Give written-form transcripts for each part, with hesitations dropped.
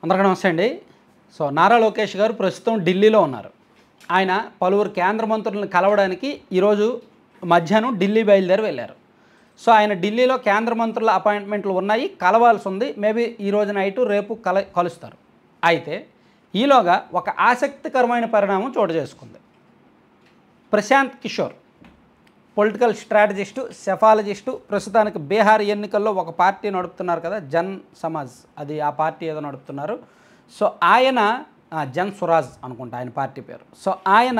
అందరికీ నమస్తే అండి. నారా లోకేష్ గారు ప్రస్తుతం ఢిల్లీలో ఉన్నారు. ఆయన పలువురు కేంద్ర మంత్రులను కలవడానికి ఈరోజు మధ్యాహ్నం ఢిల్లీ బయలుదేరి వెళ్ళారు. ఆయన ఢిల్లీలో కేంద్ర మంత్రుల అపాయింట్మెంట్లు ఉన్నాయి, కలవాల్సి ఉంది. మేబీ ఈరోజు నైటు రేపు కలుస్తారు. అయితే ఈలోగా ఒక ఆసక్తికరమైన పరిణామం చోటు చేసుకుంది. Prashant Kishor political strategist, psephologist, ప్రస్తుతానికి బీహార్ ఎన్నికల్లో ఒక పార్టీ నడుపుతున్నారు కదా, జన్ సమాజ్, అది ఆ పార్టీ ఏదో నడుపుతున్నారు. ఆయన జన్ స్వరాజ్ అనుకుంటా ఆయన పార్టీ పేరు. ఆయన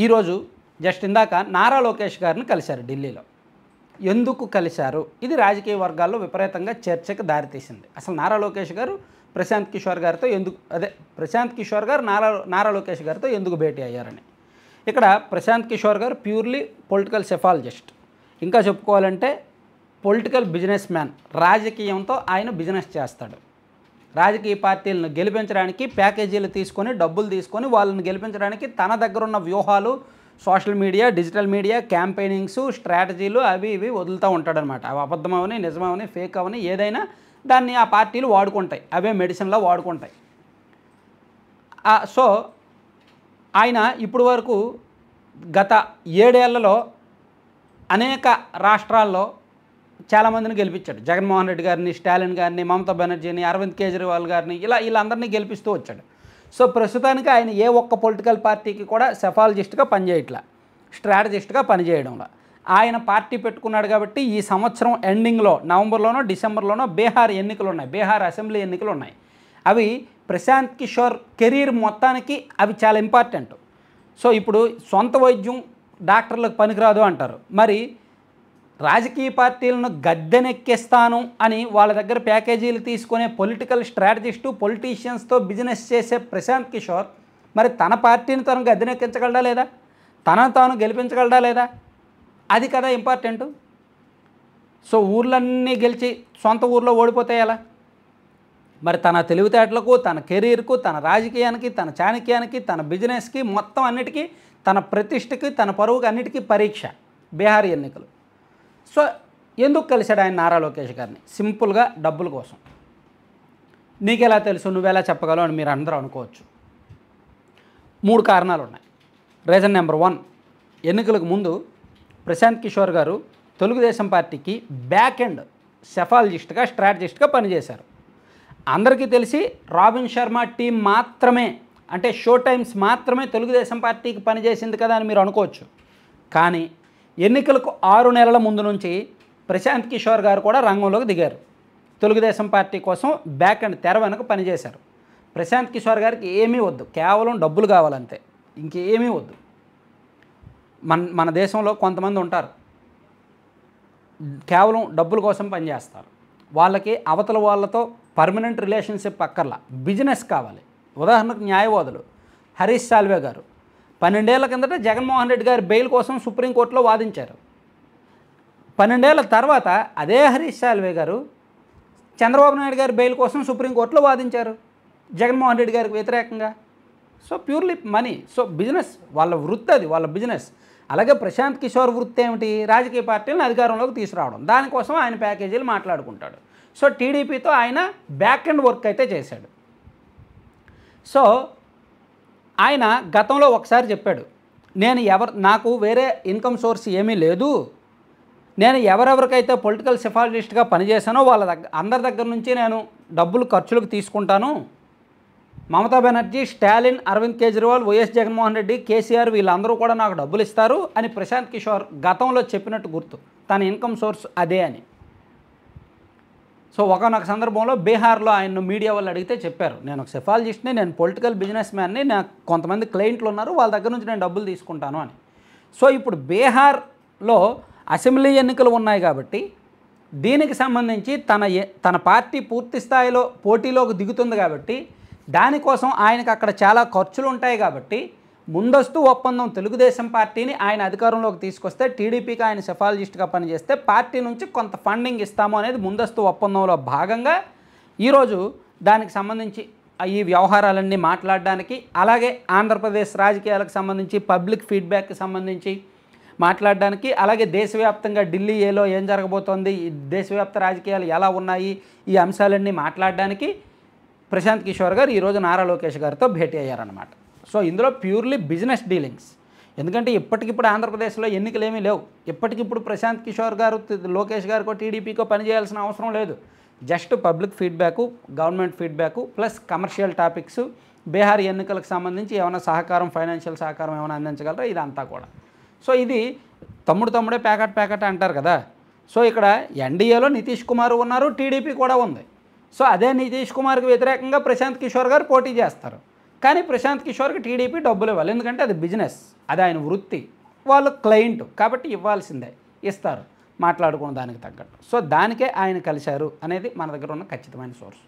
ఈరోజు జస్ట్ ఇందాక నారా లోకేష్ గారిని కలిశారు ఢిల్లీలో. ఎందుకు కలిశారు? ఇది రాజకీయ వర్గాల్లో విపరీతంగా చర్చకు దారితీసింది. అసలు నారా లోకేష్ గారు ప్రశాంత్ కిషోర్ గారితో ఎందుకు, ప్రశాంత్ కిషోర్ గారు నారా లోకేష్ గారితో ఎందుకు భేటీ అయ్యారని. ఇక్కడ ప్రశాంత్ కిషోర్ గారు ప్యూర్లీ పొలిటికల్ సెఫాలజిస్ట్, ఇంకా చెప్పుకోవాలంటే పొలిటికల్ బిజినెస్ మ్యాన్. రాజకీయంతో ఆయన బిజినెస్ చేస్తాడు. రాజకీయ పార్టీలను గెలిపించడానికి ప్యాకేజీలు తీసుకొని, డబ్బులు తీసుకొని వాళ్ళని గెలిపించడానికి తన దగ్గర ఉన్న వ్యూహాలు, social media, digital media, campaignings, స్ట్రాటజీలు అవి ఇవి వదులుతూ ఉంటాడనమాట. అవి అబద్ధమవని, నిజమవని, ఫేక్ అవని ఏదైనా దాన్ని ఆ పార్టీలు వాడుకుంటాయి. అవే మెడిసిన్లా వాడుకుంటాయి. ఆయన ఇప్పుడు వరకు గత 7 ఏళ్లలో అనేక రాష్ట్రాల్లో చాలామందిని గెలిపించాడు. జగన్మోహన్ రెడ్డి గారిని, స్టాలిన్ గారిని, మమతా బెనర్జీని, అరవింద్ కేజ్రీవాల్ గారిని, వీళ్ళందరినీ గెలిపిస్తూ వచ్చాడు. ప్రస్తుతానికి ఆయన ఏ ఒక్క పొలిటికల్ పార్టీకి కూడా సెఫాలజిస్ట్గా పనిచేయట్లా, స్ట్రాటజిస్ట్గా పనిచేయడంలో. ఆయన పార్టీ పెట్టుకున్నాడు కాబట్టి ఈ సంవత్సరం ఎండింగ్లో నవంబర్లోనో డిసెంబర్లోనో బీహార్ ఎన్నికలు ఉన్నాయి, బీహార్ అసెంబ్లీ ఎన్నికలు ఉన్నాయి. అవి ప్రశాంత్ కిషోర్ కెరీర్ మొత్తానికి అవి చాలా ఇంపార్టెంట్. ఇప్పుడు సొంత వైద్యం డాక్టర్లకు పనికిరాదు అంటారు. మరి రాజకీయ పార్టీలను గద్దెనెక్కిస్తాను అని వాళ్ళ దగ్గర ప్యాకేజీలు తీసుకునే పొలిటికల్ స్ట్రాటజిస్టు, పొలిటీషియన్స్తో బిజినెస్ చేసే ప్రశాంత్ కిషోర్ మరి తన పార్టీని తను గద్దెనెక్కించగలడా లేదా, తనను తాను గెలిపించగలడా లేదా, అది కదా ఇంపార్టెంటు. ఊర్లన్నీ గెలిచి సొంత ఊర్లో ఓడిపోతే ఎలా? మరి తన తెలివితేటలకు, తన కెరీర్కు, తన రాజకీయానికి, తన చాణక్యానికి, తన బిజినెస్కి, మొత్తం అన్నిటికీ, తన ప్రతిష్టకి, తన పరువుకి అన్నిటికీ పరీక్ష బీహార్ ఎన్నికలు. ఎందుకు కలిశాడు ఆయన నారా లోకేష్ గారిని? సింపుల్గా డబ్బుల కోసం. నీకెలా తెలుసు, నువ్వెలా చెప్పగలవు అని మీరు అందరూ అనుకోవచ్చు. 3 కారణాలు ఉన్నాయి. రీజన్ నెంబర్ 1, ఎన్నికలకు ముందు ప్రశాంత్ కిషోర్ గారు తెలుగుదేశం పార్టీకి బ్యాక్ ఎండ్ సెఫాలజిస్ట్గా, స్ట్రాటజిస్ట్గా పనిచేశారు. అందరికీ తెలిసి రాబిన్ శర్మ టీం మాత్రమే, అంటే షో టైమ్స్ మాత్రమే తెలుగుదేశం పార్టీకి పనిచేసింది కదా అని మీరు అనుకోవచ్చు. కానీ ఎన్నికలకు 6 నెలల ముందు నుంచి ప్రశాంత్ కిషోర్ గారు కూడా రంగంలోకి దిగారు. తెలుగుదేశం పార్టీ కోసం బ్యాక్ అండ్ తెర వెనక పనిచేశారు. ప్రశాంత్ కిషోర్ గారికి ఏమీ వద్దు, కేవలం డబ్బులు కావాలంతే, ఇంకేమీ వద్దు. మన దేశంలో కొంతమంది ఉంటారు, కేవలం డబ్బుల కోసం పనిచేస్తారు. వాళ్ళకి అవతల వాళ్ళతో పర్మనెంట్ రిలేషన్షిప్ అక్కర్లా, బిజినెస్ కావాలి. ఉదాహరణకు న్యాయవాదులు హరీష్ సాల్వే గారు 12 ఏళ్ల కిందట జగన్మోహన్ రెడ్డి గారి బెయిల్ కోసం సుప్రీంకోర్టులో వాదించారు. 12 ఏళ్ల తర్వాత అదే హరీష్ సాల్వే గారు చంద్రబాబు నాయుడు గారి బెయిల్ కోసం సుప్రీంకోర్టులో వాదించారు జగన్మోహన్ రెడ్డి గారికి వ్యతిరేకంగా. Purely money. బిజినెస్ వాళ్ళ వృత్తి, అది వాళ్ళ బిజినెస్. అలాగే ప్రశాంత్ కిషోర్ వృత్తి ఏమిటి? రాజకీయ పార్టీలను అధికారంలోకి తీసుకురావడం. దానికోసం ఆయన ప్యాకేజీలు మాట్లాడుకుంటాడు. టీడీపీతో ఆయన బ్యాక్ ఎండ్ వర్క్ అయితే చేశాడు. ఆయన గతంలో ఒకసారి చెప్పాడు, నాకు వేరే ఇన్కమ్ సోర్స్ ఏమీ లేదు, నేను ఎవరెవరికైతే పొలిటికల్ సెఫాలజిస్ట్గా పనిచేశానో వాళ్ళ అందరి దగ్గర నుంచి నేను డబ్బులు ఖర్చులకు తీసుకుంటాను. మమతా బెనర్జీ, స్టాలిన్, అరవింద్ కేజ్రీవాల్, వైఎస్ జగన్మోహన్ రెడ్డి, కేసీఆర్ వీళ్ళందరూ కూడా నాకు డబ్బులు ఇస్తారు అని ప్రశాంత్ కిషోర్ గతంలో చెప్పినట్టు గుర్తు. తన ఇన్కమ్ సోర్స్ అదే అని. ఒకనొక సందర్భంలో బీహార్లో ఆయన మీడియా వాళ్ళు అడిగితే చెప్పారు, నేను ఒక సెఫాలజిస్ట్ని, నేను పొలిటికల్ బిజినెస్ మ్యాన్ని, నాకు కొంతమంది క్లయింట్లు ఉన్నారు, వాళ్ళ దగ్గర నుంచి నేను డబ్బులు తీసుకుంటాను అని. ఇప్పుడు బీహార్లో అసెంబ్లీ ఎన్నికలు ఉన్నాయి కాబట్టి దీనికి సంబంధించి తన పార్టీ పూర్తి స్థాయిలో పోటీలోకి దిగుతుంది కాబట్టి దానికోసం ఆయనకు అక్కడ చాలా ఖర్చులు ఉంటాయి కాబట్టి ముందస్తు ఒప్పందం, తెలుగుదేశం పార్టీని ఆయన అధికారంలోకి తీసుకొస్తే, టీడీపీకి ఆయన సెఫాలజిస్ట్గా పనిచేస్తే పార్టీ నుంచి కొంత ఫండింగ్ ఇస్తాము అనేది ముందస్తు ఒప్పందంలో భాగంగా ఈరోజు దానికి సంబంధించి ఈ వ్యవహారాలన్నీ మాట్లాడడానికి, అలాగే ఆంధ్రప్రదేశ్ రాజకీయాలకు సంబంధించి పబ్లిక్ ఫీడ్బ్యాక్కి సంబంధించి మాట్లాడడానికి, అలాగే దేశవ్యాప్తంగా ఢిల్లీ ఏలో ఏం జరగబోతోంది, ఈ దేశవ్యాప్త రాజకీయాలు ఎలా ఉన్నాయి, ఈ అంశాలన్నీ మాట్లాడడానికి ప్రశాంత్ కిషోర్ గారు ఈరోజు నారా లోకేష్ గారితో భేటీ అయ్యారన్నమాట. సో ఇందులో ప్యూర్లీ బిజినెస్ డీలింగ్స్. ఎందుకంటే ఇప్పటికిప్పుడు ఆంధ్రప్రదేశ్లో ఎన్నికలు ఏమీ లేవు. ఇప్పటికిప్పుడు ప్రశాంత్ కిషోర్ గారు లోకేష్ గారికో టీడీపీకో పనిచేయాల్సిన అవసరం లేదు. Just public feedback, government feedback plus commercial topics, Bihar ఎన్నికలకు సంబంధించి ఏమైనా సహకారం, ఫైనాన్షియల్ సహకారం ఏమైనా అందించగలరా, ఇదంతా కూడా. సో ఇది తమ్ముడే ప్యాకెట్ అంటారు కదా. సో ఇక్కడ ఎన్డీఏలో నితీష్ కుమార్ ఉన్నారు, టీడీపీ కూడా ఉంది. సో అదే నితీష్ కుమార్కి వ్యతిరేకంగా ప్రశాంత్ కిషోర్ గారు పోటీ చేస్తారు. కానీ ప్రశాంత్ కిషోర్కి టీడీపీ డబ్బులు ఇవ్వాలి, ఎందుకంటే అది బిజినెస్, అది ఆయన వృత్తి, వాళ్ళు క్లయింట్ కాబట్టి ఇవ్వాల్సిందే, ఇస్తారు మాట్లాడుకున్న దానికి తగ్గట్టు. సో దానికే ఆయన కలిశారు అనేది మన దగ్గర ఉన్న ఖచ్చితమైన సోర్స్.